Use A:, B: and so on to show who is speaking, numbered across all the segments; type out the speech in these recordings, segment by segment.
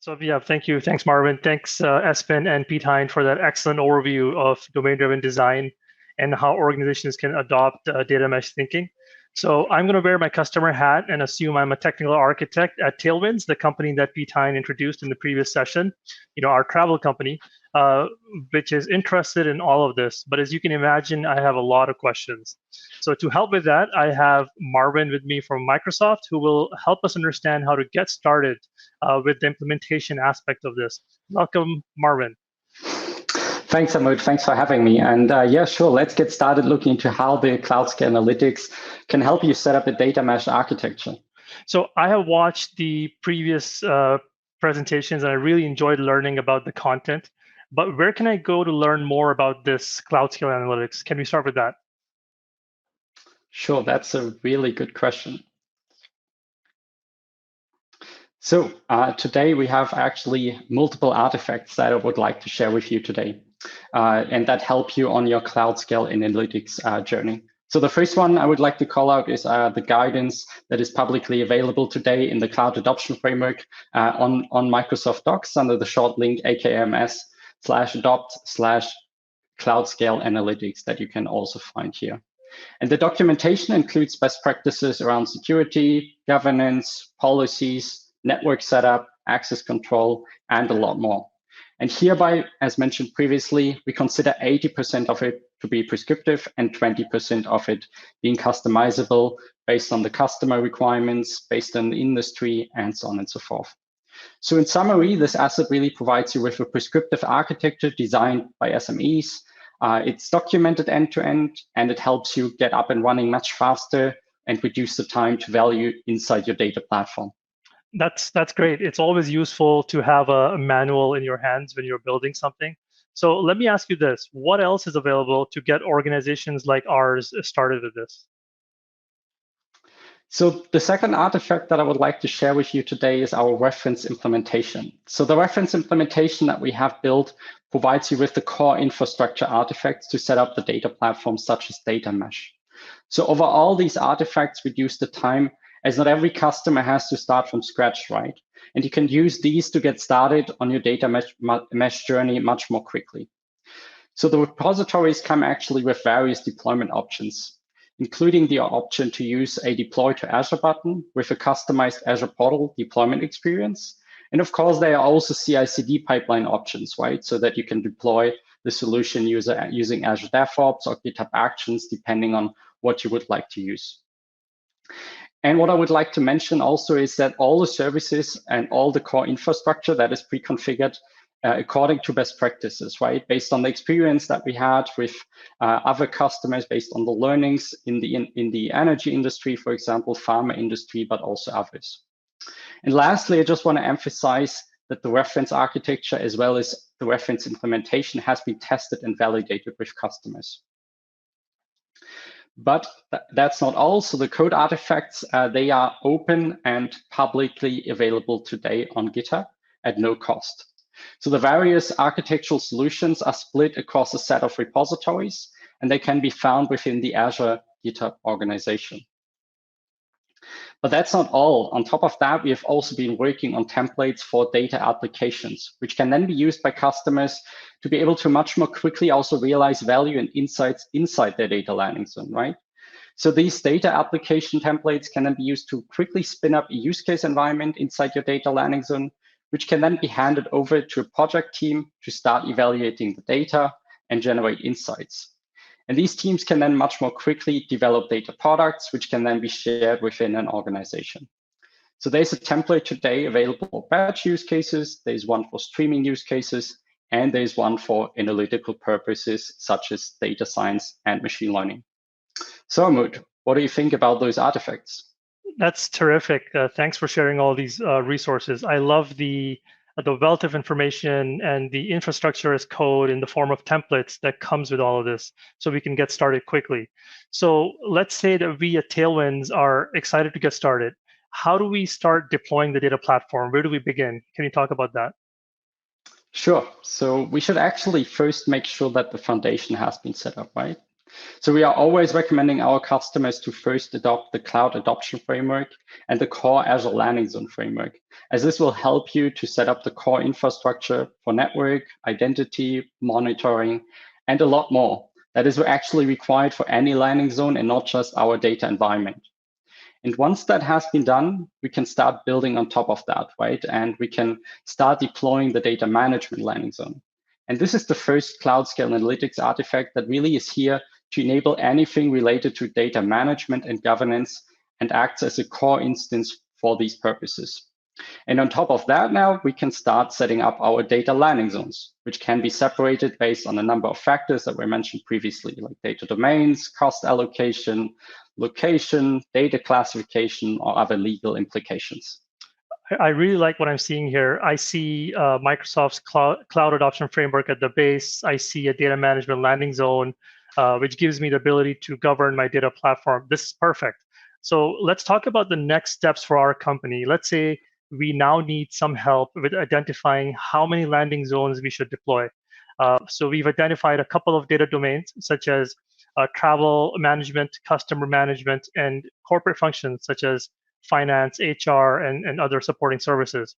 A: So yeah, thank you. Thanks, Marvin. Thanks, Espen and Pete Hine for that excellent overview of domain-driven design and how organizations can adopt data mesh thinking. So I'm going to wear my customer hat and assume I'm a technical architect at Tailwinds, the company that Pete Hine introduced in the previous session, our travel company, uh, which is interested in all of this. But as you can imagine, I have a lot of questions. So to help with that, I have Marvin with me from Microsoft, who will help us understand how to get started with the implementation aspect of this. Welcome, Marvin.
B: Thanks, Amud. Thanks for having me. And yeah, sure, let's get started looking into how the cloud scale analytics can help you set up a data mesh architecture.
A: So I have watched the previous presentations and I really enjoyed learning about the content. But where can I go to learn more about this cloud scale analytics? Can we start with that?
B: Sure, that's a really good question. So today we have actually multiple artifacts that I would like to share with you today, and that help you on your cloud scale analytics journey. So the first one I would like to call out is the guidance that is publicly available today in the Cloud Adoption Framework on Microsoft Docs under the short link AKMS/adopt/cloud scale analytics that you can also find here. And the documentation includes best practices around security, governance, policies, network setup, access control, and a lot more. And hereby, as mentioned previously, we consider 80% of it to be prescriptive and 20% of it being customizable based on the customer requirements, based on the industry, and so on and so forth. So in summary, this asset really provides you with a prescriptive architecture designed by SMEs. It's documented end to end, and it helps you get up and running much faster and reduce the time to value inside your data platform.
A: That's great. It's always useful to have a manual in your hands when you're building something. So let me ask you this. What else is available to get organizations like ours started with this?
B: So the second artifact that I would like to share with you today is our reference implementation. So the reference implementation that we have built provides you with the core infrastructure artifacts to set up the data platforms such as data mesh. So overall, these artifacts reduce the time, as not every customer has to start from scratch, right? And you can use these to get started on your data mesh journey much more quickly. So the repositories come actually with various deployment options, including the option to use a deploy to Azure button with a customized Azure portal deployment experience. And of course, there are also CI/CD pipeline options, right? So that you can deploy the solution using Azure DevOps or GitHub Actions, depending on what you would like to use. And what I would like to mention also is that all the services and all the core infrastructure that is pre-configured according to best practices, right? Based on the experience that we had with other customers, based on the learnings in the energy industry, for example, pharma industry, but also others. And lastly, I just want to emphasize that the reference architecture as well as the reference implementation has been tested and validated with customers. But that's not all. So the code artifacts, they are open and publicly available today on GitHub at no cost. So the various architectural solutions are split across a set of repositories, and they can be found within the Azure GitHub organization. But that's not all. On top of that, we have also been working on templates for data applications, which can then be used by customers to be able to much more quickly also realize value and insights inside their data landing zone, right? So these data application templates can then be used to quickly spin up a use case environment inside your data landing zone, which can then be handed over to a project team to start evaluating the data and generate insights. And these teams can then much more quickly develop data products, which can then be shared within an organization. So there's a template today available for batch use cases, there's one for streaming use cases, and there's one for analytical purposes, such as data science and machine learning. So Amud, what do you think about those artifacts?
A: That's terrific. Thanks for sharing all these resources. I love the wealth of information and the infrastructure as code in the form of templates that comes with all of this, so we can get started quickly. So let's say that we at Tailwinds are excited to get started. How do we start deploying the data platform? Where do we begin? Can you talk about that?
B: Sure. So we should actually first make sure that the foundation has been set up, right? So we are always recommending our customers to first adopt the Cloud Adoption Framework and the core Azure Landing Zone Framework, as this will help you to set up the core infrastructure for network, identity, monitoring, and a lot more. That is actually required for any landing zone and not just our data environment. And once that has been done, we can start building on top of that, right? And we can start deploying the data management landing zone. And this is the first cloud scale analytics artifact that really is here to enable anything related to data management and governance and acts as a core instance for these purposes. And on top of that, now we can start setting up our data landing zones, which can be separated based on a number of factors that were mentioned previously, like data domains, cost allocation, location, data classification, or other legal implications.
A: I really like what I'm seeing here. I see Microsoft's cloud adoption framework at the base. I see a data management landing zone, which gives me the ability to govern my data platform. This is perfect. So let's talk about the next steps for our company. Let's say we now need some help with identifying how many landing zones we should deploy. So we've identified a couple of data domains, such as travel management, customer management, and corporate functions, such as finance, HR, and other supporting services.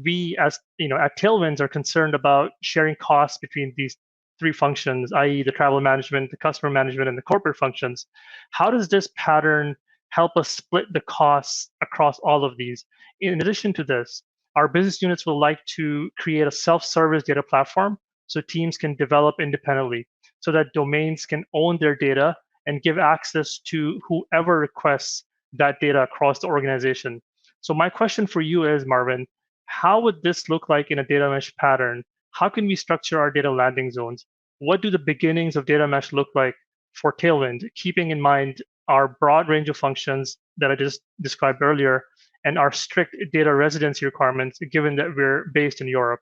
A: We, as at Tailwinds, are concerned about sharing costs between these three functions, i.e., the travel management, the customer management, and the corporate functions. How does this pattern help us split the costs across all of these? In addition to this, our business units would like to create a self-service data platform so teams can develop independently, so that domains can own their data and give access to whoever requests that data across the organization. So my question for you is, Marvin, how would this look like in a data mesh pattern? How can we structure our data landing zones? What do the beginnings of data mesh look like for Tailwind, keeping in mind our broad range of functions that I just described earlier and our strict data residency requirements, given that we're based in Europe?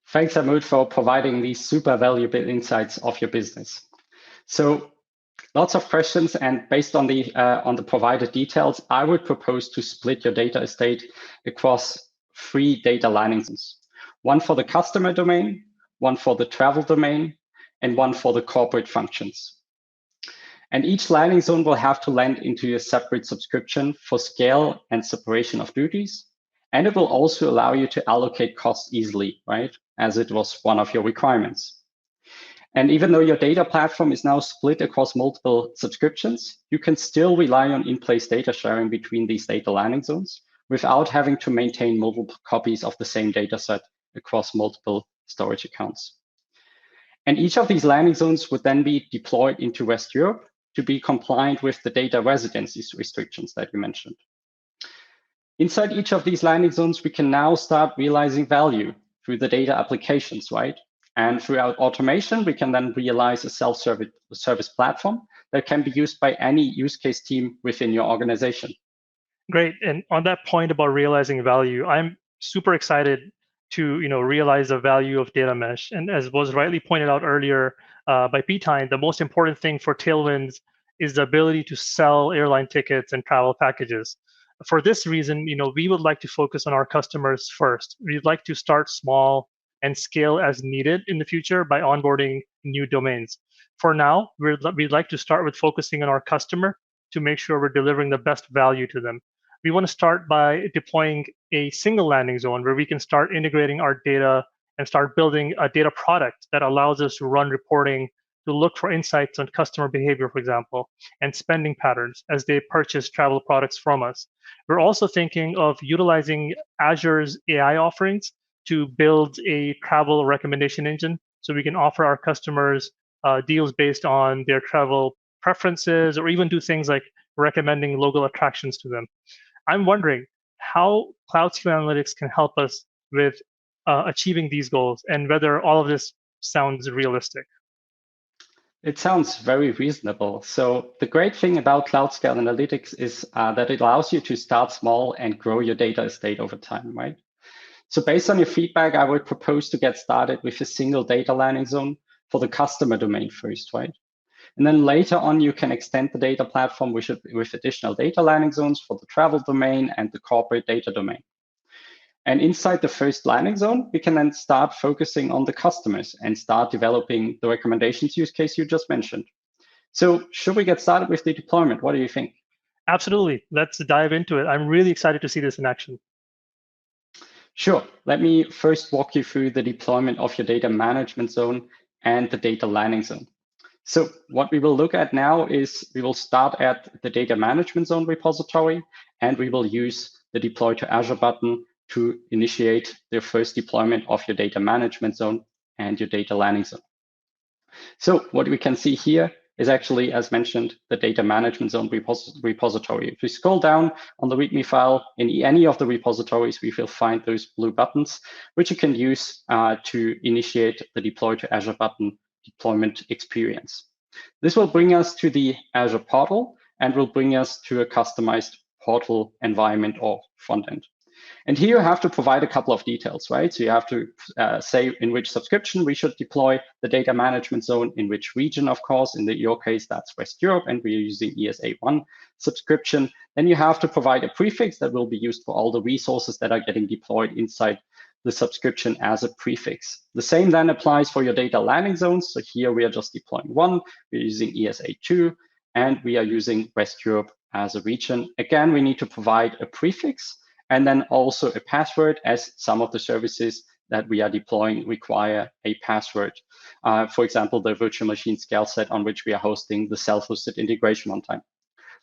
B: Thanks, Amud, for providing these super valuable insights of your business. So lots of questions, and based on the provided details, I would propose to split your data estate across 3 data landing zones. One for the customer domain, one for the travel domain, and one for the corporate functions. And each landing zone will have to land into a separate subscription for scale and separation of duties. And it will also allow you to allocate costs easily, right? As it was one of your requirements. And even though your data platform is now split across multiple subscriptions, you can still rely on in-place data sharing between these data landing zones without having to maintain multiple copies of the same data set across multiple storage accounts. And each of these landing zones would then be deployed into West Europe to be compliant with the data residency restrictions that you mentioned. Inside each of these landing zones, we can now start realizing value through the data applications, right? And throughout automation, we can then realize a self-service platform that can be used by any use case team within your organization.
A: Great. And on that point about realizing value, I'm super excited to realize the value of data mesh. And as was rightly pointed out earlier by P-Time, the most important thing for Tailwinds is the ability to sell airline tickets and travel packages. For this reason, we would like to focus on our customers first. We'd like to start small and scale as needed in the future by onboarding new domains. For now, we'd like to start with focusing on our customer to make sure we're delivering the best value to them. We want to start by deploying a single landing zone where we can start integrating our data and start building a data product that allows us to run reporting, to look for insights on customer behavior, for example, and spending patterns as they purchase travel products from us. We're also thinking of utilizing Azure's AI offerings to build a travel recommendation engine so we can offer our customers deals based on their travel preferences, or even do things like recommending local attractions to them. I'm wondering how cloud scale analytics can help us with achieving these goals, and whether all of this sounds realistic.
B: It sounds very reasonable. So the great thing about cloud scale analytics is that it allows you to start small and grow your data estate over time, right? So based on your feedback, I would propose to get started with a single data landing zone for the customer domain first, right? And then later on, you can extend the data platform with additional data landing zones for the travel domain and the corporate data domain. And inside the first landing zone, we can then start focusing on the customers and start developing the recommendations use case you just mentioned. So should we get started with the deployment? What do you think?
A: Absolutely. Let's dive into it. I'm really excited to see this in action.
B: Sure. Let me first walk you through the deployment of your data management zone and the data landing zone. So what we will look at now is we will start at the data management zone repository, and we will use the deploy to Azure button to initiate the first deployment of your data management zone and your data landing zone. So what we can see here is actually, as mentioned, the data management zone repository. If we scroll down on the README file, in any of the repositories, we will find those blue buttons, which you can use to initiate the deploy to Azure button deployment experience. This will bring us to the Azure portal and will bring us to a customized portal environment or front end. And here you have to provide a couple of details, right? So you have to say in which subscription we should deploy the data management zone, in which region, of course. In your case, that's West Europe, and we're using ESA1 subscription. Then you have to provide a prefix that will be used for all the resources that are getting deployed inside the subscription as a prefix. The same then applies for your data landing zones. So here we are just deploying one, we're using ESA2, and we are using West Europe as a region. Again, we need to provide a prefix and then also a password, as some of the services that we are deploying require a password. For example, the virtual machine scale set on which we are hosting the self-hosted integration runtime.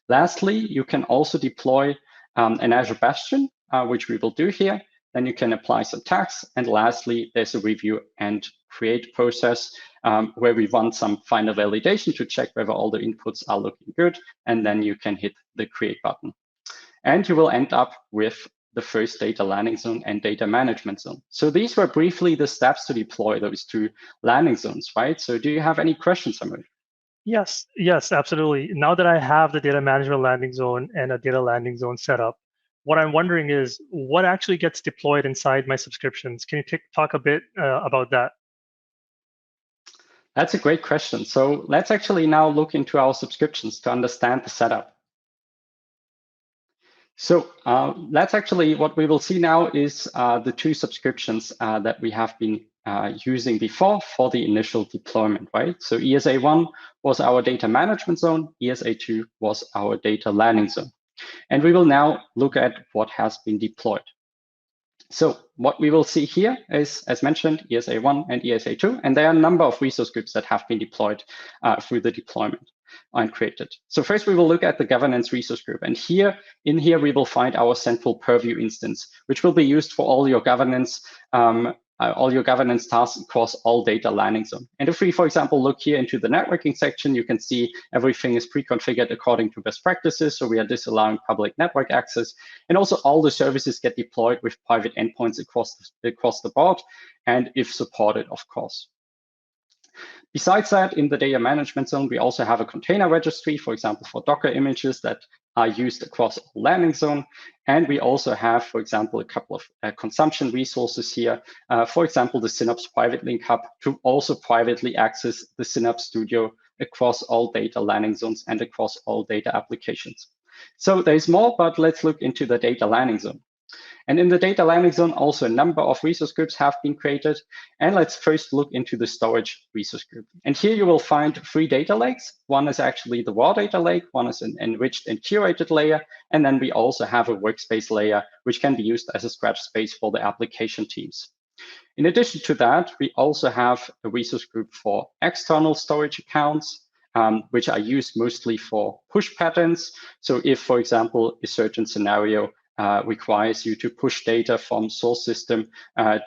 B: Lastly, you can also deploy an Azure Bastion, which we will do here. Then you can apply some tags. And lastly, there's a review and create process where we run some final validation to check whether all the inputs are looking good. And then you can hit the create button. And you will end up with the first data landing zone and data management zone. So these were briefly the steps to deploy those two landing zones, right? So do you have any questions, Amir?
A: Yes, absolutely. Now that I have the data management landing zone and a data landing zone set up, what I'm wondering is what actually gets deployed inside my subscriptions? Can you talk a bit about that?
B: That's a great question. So let's actually now look into our subscriptions to understand the setup. So that's actually what we will see now is the two subscriptions that we have been using before for the initial deployment, right? So ESA1 was our data management zone, ESA2 was our data landing zone. And we will now look at what has been deployed. So what we will see here is, as mentioned, ESA1 and ESA2, and there are a number of resource groups that have been deployed through the deployment and created. So first we will look at the governance resource group. And in here, we will find our central purview instance, which will be used for all your governance tasks across all data landing zone. And if we, for example, look here into the networking section, you can see everything is pre-configured according to best practices. So we are disallowing public network access. And also all the services get deployed with private endpoints across the board, and if supported, of course. Besides that, in the data management zone, we also have a container registry, for example, for Docker images that are used across all landing zone. And we also have, for example, a couple of consumption resources here. For example, the Synapse Private Link Hub to also privately access the Synapse Studio across all data landing zones and across all data applications. So there's more, but let's look into the data landing zone. And in the data landing zone, also a number of resource groups have been created. And let's first look into the storage resource group. And here you will find 3 data lakes. One is actually the raw data lake, one is an enriched and curated layer. And then we also have a workspace layer, which can be used as a scratch space for the application teams. In addition to that, we also have a resource group for external storage accounts, which are used mostly for push patterns. So if, for example, a certain scenario requires you to push data from source system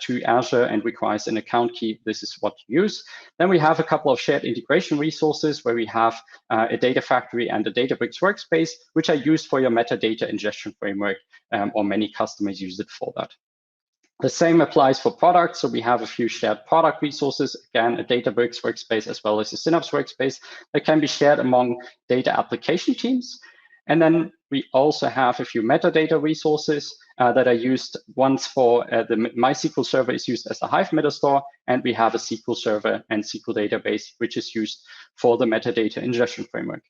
B: to Azure and requires an account key, this is what you use. Then we have a couple of shared integration resources where we have a data factory and a Databricks workspace, which are used for your metadata ingestion framework, or many customers use it for that. The same applies for products. So we have a few shared product resources, again, a Databricks workspace as well as a Synapse workspace that can be shared among data application teams. And then we also have a few metadata resources that are used once for the MySQL server is used as a Hive metastore, and we have a SQL server and SQL database, which is used for the metadata ingestion framework.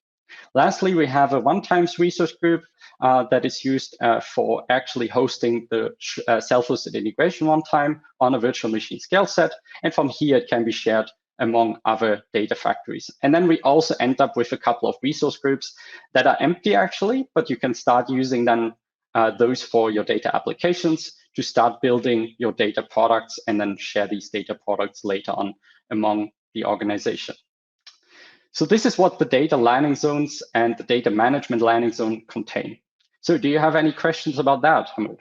B: Lastly, we have a one-times resource group that is used for actually hosting the self-hosted integration one time on a virtual machine scale set. And from here, it can be shared among other data factories. And then we also end up with a couple of resource groups that are empty actually, but you can start using them those for your data applications to start building your data products and then share these data products later on among the organization. So this is what the data landing zones and the data management landing zone contain. So do you have any questions about that, Hamid?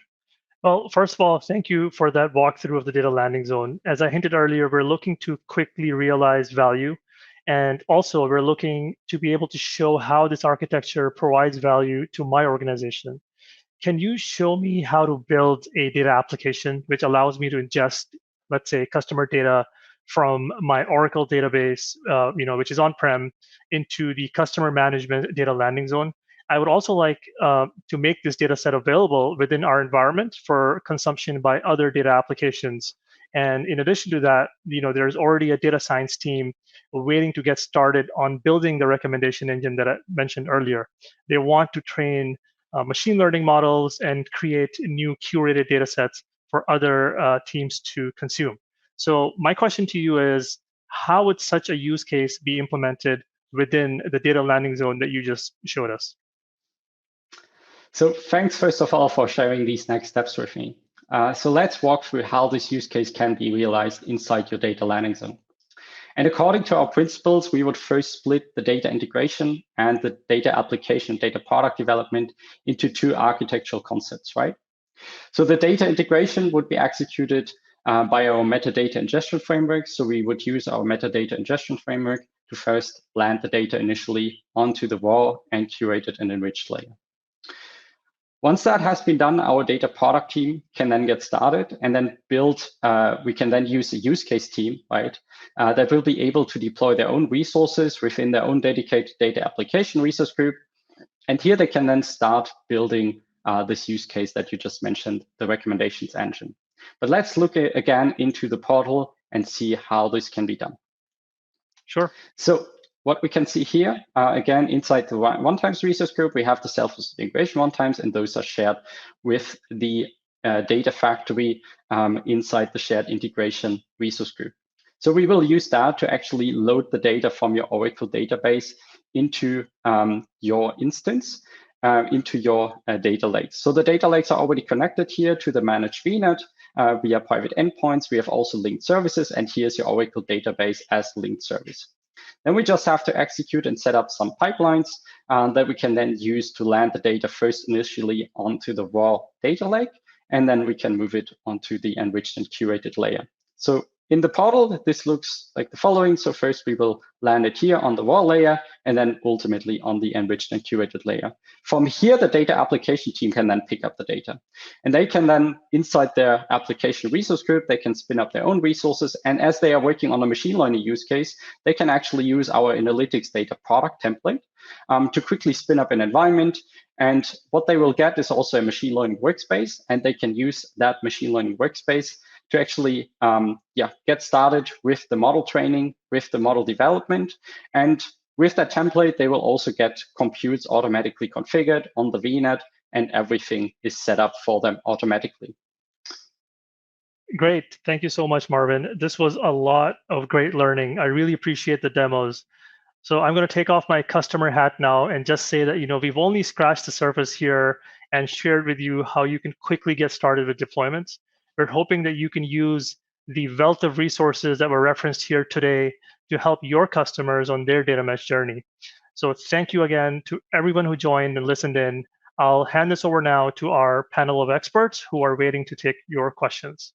A: Well, first of all, thank you for that walkthrough of the data landing zone. As I hinted earlier, we're looking to quickly realize value. And also, we're looking to be able to show how this architecture provides value to my organization. Can you show me how to build a data application which allows me to ingest, let's say, customer data from my Oracle database, which is on-prem, into the customer management data landing zone? I would also like to make this data set available within our environment for consumption by other data applications. And in addition to that, there's already a data science team waiting to get started on building the recommendation engine that I mentioned earlier. They want to train machine learning models and create new curated data sets for other teams to consume. So my question to you is, how would such a use case be implemented within the data landing zone that you just showed us?
B: So thanks, first of all, for sharing these next steps with me. So let's walk through how this use case can be realized inside your data landing zone. And according to our principles, we would first split the data integration and the data application, data product development into two architectural concepts, right? So the data integration would be executed by our metadata ingestion framework. So we would use our metadata ingestion framework to first land the data initially onto the raw and curated and enriched layer. Once that has been done, our data product team can then get started and then build, we can then use a use case team, right, that will be able to deploy their own resources within their own dedicated data application resource group. And here they can then start building this use case that you just mentioned, the recommendations engine. But let's look again into the portal and see how this can be done.
A: Sure.
B: So what we can see here, again, inside the one-times resource group, we have the self-hosted integration one-times, and those are shared with the data factory inside the shared integration resource group. So we will use that to actually load the data from your Oracle database into your instance, into your data lakes. So the data lakes are already connected here to the managed VNet via private endpoints. We have also linked services, and here's your Oracle database as linked service. Then we just have to execute and set up some pipelines that we can then use to land the data first initially onto the raw data lake, and then we can move it onto the enriched and curated layer. So in the portal, this looks like the following. So first we will land it here on the raw layer, and then ultimately on the enriched and curated layer. From here, the data application team can then pick up the data. And they can then, inside their application resource group, they can spin up their own resources. And as they are working on a machine learning use case, they can actually use our analytics data product template to quickly spin up an environment. And what they will get is also a machine learning workspace, and they can use that machine learning workspace to actually get started with the model training, with the model development. And with that template, they will also get computes automatically configured on the VNet, and everything is set up for them automatically.
A: Great. Thank you so much, Marvin. This was a lot of great learning. I really appreciate the demos. So I'm going to take off my customer hat now and just say that, we've only scratched the surface here and shared with you how you can quickly get started with deployments. We're hoping that you can use the wealth of resources that were referenced here today to help your customers on their data mesh journey. So thank you again to everyone who joined and listened in. I'll hand this over now to our panel of experts who are waiting to take your questions.